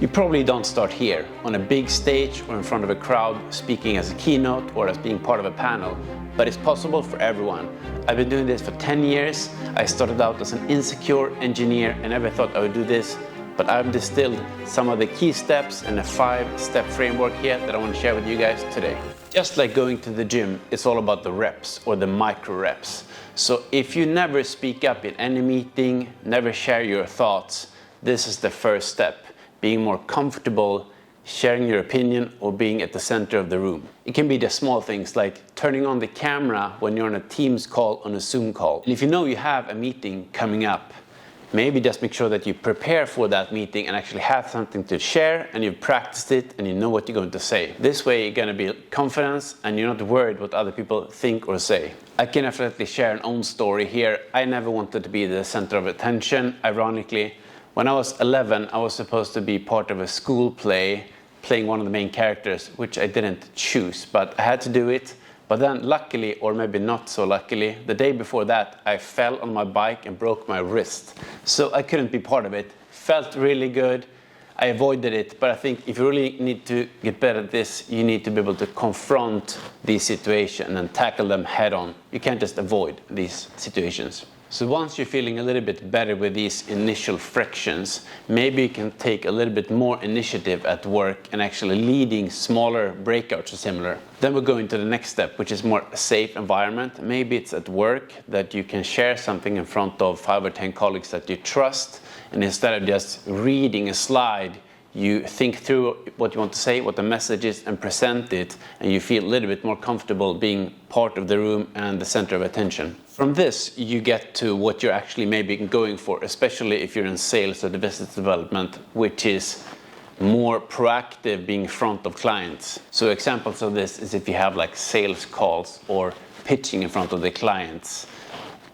You probably don't start here, on a big stage or in front of a crowd, speaking as a keynote or as being part of a panel, but it's possible for everyone. I've been doing this for 10 years. I started out as an insecure engineer and never thought I would do this, but I've distilled some of the key steps in a 5-step framework here that I want to share with you guys today. Just like going to the gym, it's all about the reps or the micro reps. So if you never speak up in any meeting, never share your thoughts, this is the first step. Being more comfortable sharing your opinion or being at the center of the room. It can be the small things like turning on the camera when you're on a Teams call, on a Zoom call. And if you know you have a meeting coming up, maybe just make sure that you prepare for that meeting and actually have something to share and you've practiced it and you know what you're going to say. This way you're going to build confidence and you're not worried what other people think or say. I can definitely share an own story here. I never wanted to be the center of attention. Ironically, when I was 11, I was supposed to be part of a school play, playing one of the main characters, which I didn't choose, but I had to do it. But then luckily, or maybe not so luckily, the day before that, I fell on my bike and broke my wrist. So I couldn't be part of it. Felt really good. I avoided it, but I think if you really need to get better at this, you need to be able to confront these situations and tackle them head on. You can't just avoid these situations. So once you're feeling a little bit better with these initial frictions, maybe you can take a little bit more initiative at work and actually leading smaller breakouts or similar. Then we'll go into the next step, which is more a safe environment. Maybe it's at work that you can share something in front of 5 or 10 colleagues that you trust, and instead of just reading a slide, you think through what you want to say, what the message is, and present it, and you feel a little bit more comfortable being part of the room and the center of attention. From this, you get to what you're actually maybe going for, especially if you're in sales or the business development, which is more proactive, being in front of clients. So examples of this is if you have like sales calls or pitching in front of the clients.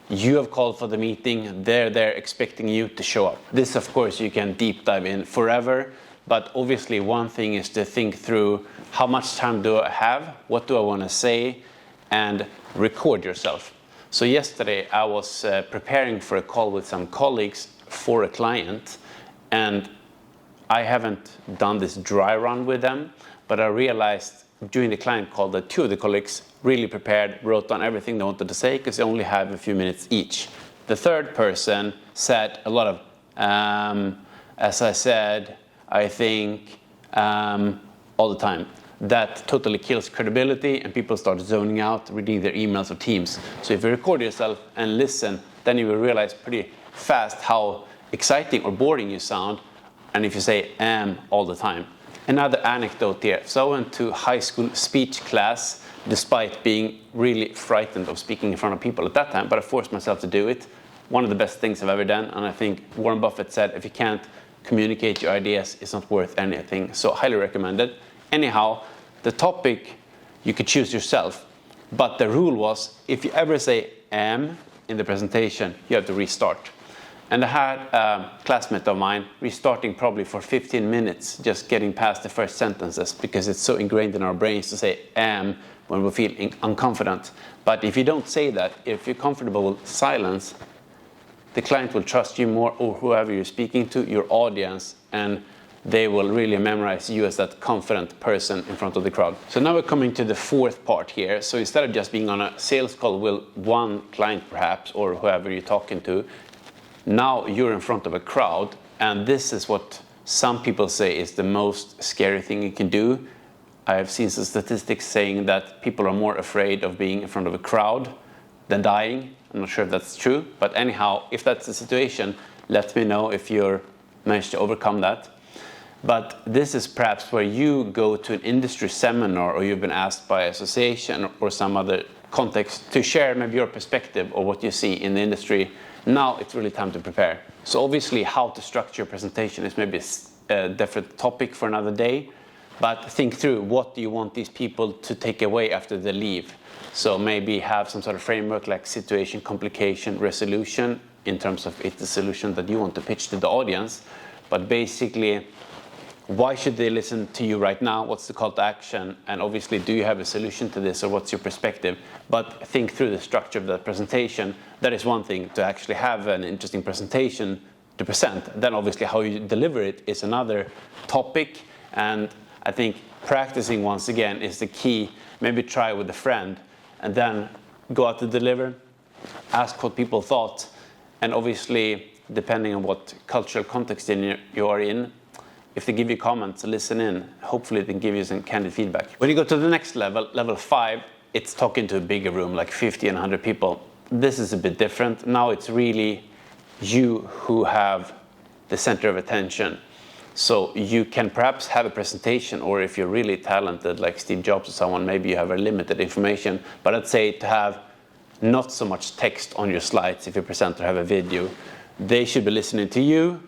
You have called for the meeting, they're there expecting you to show up. This, of course, you can deep dive in forever, but obviously one thing is to think through how much time do I have, what do I want to say, and record yourself. So yesterday I was preparing for a call with some colleagues for a client, and I haven't done this dry run with them, but I realized during the client call that 2 of the colleagues really prepared, wrote down everything they wanted to say because they only have a few minutes each. The third person said a lot of, as I said, I think, all the time. That totally kills credibility and people start zoning out, reading their emails or Teams. So if you record yourself and listen, then you will realize pretty fast how exciting or boring you sound, and if you say all the time. Another anecdote here. So I went to high school speech class despite being really frightened of speaking in front of people at that time, but I forced myself to do it. One of the best things I've ever done, and I think Warren Buffett said, if you can't communicate your ideas, it's not worth anything. So highly recommended. Anyhow, the topic you could choose yourself, but the rule was if you ever say in the presentation, you have to restart. And I had a classmate of mine restarting probably for 15 minutes, just getting past the first sentences, because it's so ingrained in our brains to say when we feel unconfident. But if you don't say that, if you're comfortable with silence, the client will trust you more, or whoever you're speaking to, your audience, and they will really memorize you as that confident person in front of the crowd. So now we're coming to the fourth part here. So instead of just being on a sales call with one client perhaps, or whoever you're talking to, now you're in front of a crowd, and this is what some people say is the most scary thing you can do. I have seen some statistics saying that people are more afraid of being in front of a crowd than dying. I'm not sure if that's true, but anyhow, if that's the situation, let me know if you're managed to overcome that. But this is perhaps where you go to an industry seminar, or you've been asked by an association or some other context to share maybe your perspective or what you see in the industry. Now it's really time to prepare. So obviously how to structure your presentation is maybe a different topic for another day, but think through what do you want these people to take away after they leave. So maybe have some sort of framework like situation, complication, resolution, in terms of it's the solution that you want to pitch to the audience. But basically, why should they listen to you right now? What's the call to action? And obviously, do you have a solution to this, or what's your perspective? But think through the structure of the presentation. That is one thing, to actually have an interesting presentation to present. Then obviously how you deliver it is another topic, and I think practicing once again is the key. Maybe try with a friend and then go out to deliver, ask what people thought, and obviously depending on what cultural context you are in, if they give you comments, listen in. Hopefully they can give you some candid feedback. When you go to the next level, level 5, it's talking to a bigger room, like 50 and 100 people. This is a bit different. Now it's really you who have the center of attention. So you can perhaps have a presentation, or if you're really talented like Steve Jobs or someone, maybe you have a limited information. But I'd say to have not so much text on your slides if you present or have a video. They should be listening to you,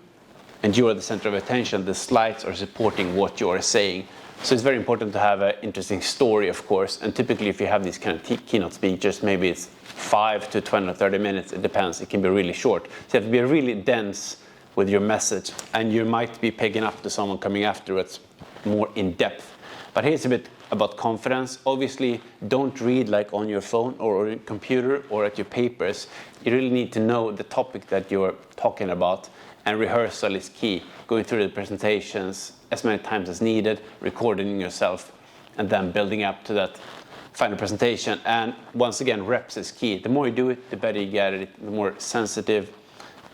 and you are the center of attention. The slides are supporting what you are saying. So it's very important to have an interesting story, of course. And typically if you have these kind of keynote speeches, maybe it's 5 to 20 or 30 minutes, it depends. It can be really short. So you have to be really dense with your message, and you might be picking up to someone coming afterwards more in depth. But here's a bit about confidence. Obviously, don't read like on your phone or on your computer or at your papers. You really need to know the topic that you're talking about, and rehearsal is key. Going through the presentations as many times as needed, recording yourself, and then building up to that final presentation. And once again, reps is key. The more you do it, the better you get at it, the more sensitive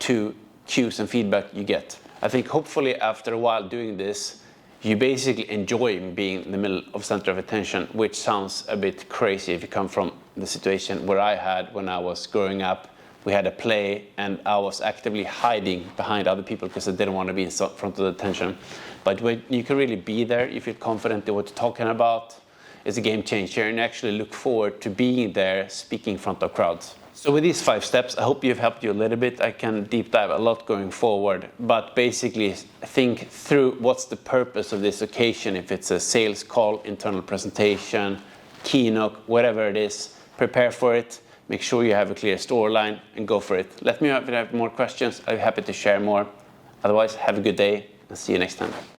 to cues and feedback you get. I think hopefully after a while doing this, you basically enjoy being in the middle of center of attention, which sounds a bit crazy if you come from the situation where I had when I was growing up. We had a play and I was actively hiding behind other people because I didn't want to be in front of the attention. But when you can really be there, you feel confident in what you're talking about, it's a game changer, and actually look forward to being there speaking in front of crowds. So with these 5 steps, I hope you've helped you a little bit. I can deep dive a lot going forward, but basically think through what's the purpose of this occasion. If it's a sales call, internal presentation, keynote, whatever it is, prepare for it. Make sure you have a clear storyline and go for it. Let me know if you have more questions. I'll be happy to share more. Otherwise, have a good day and see you next time.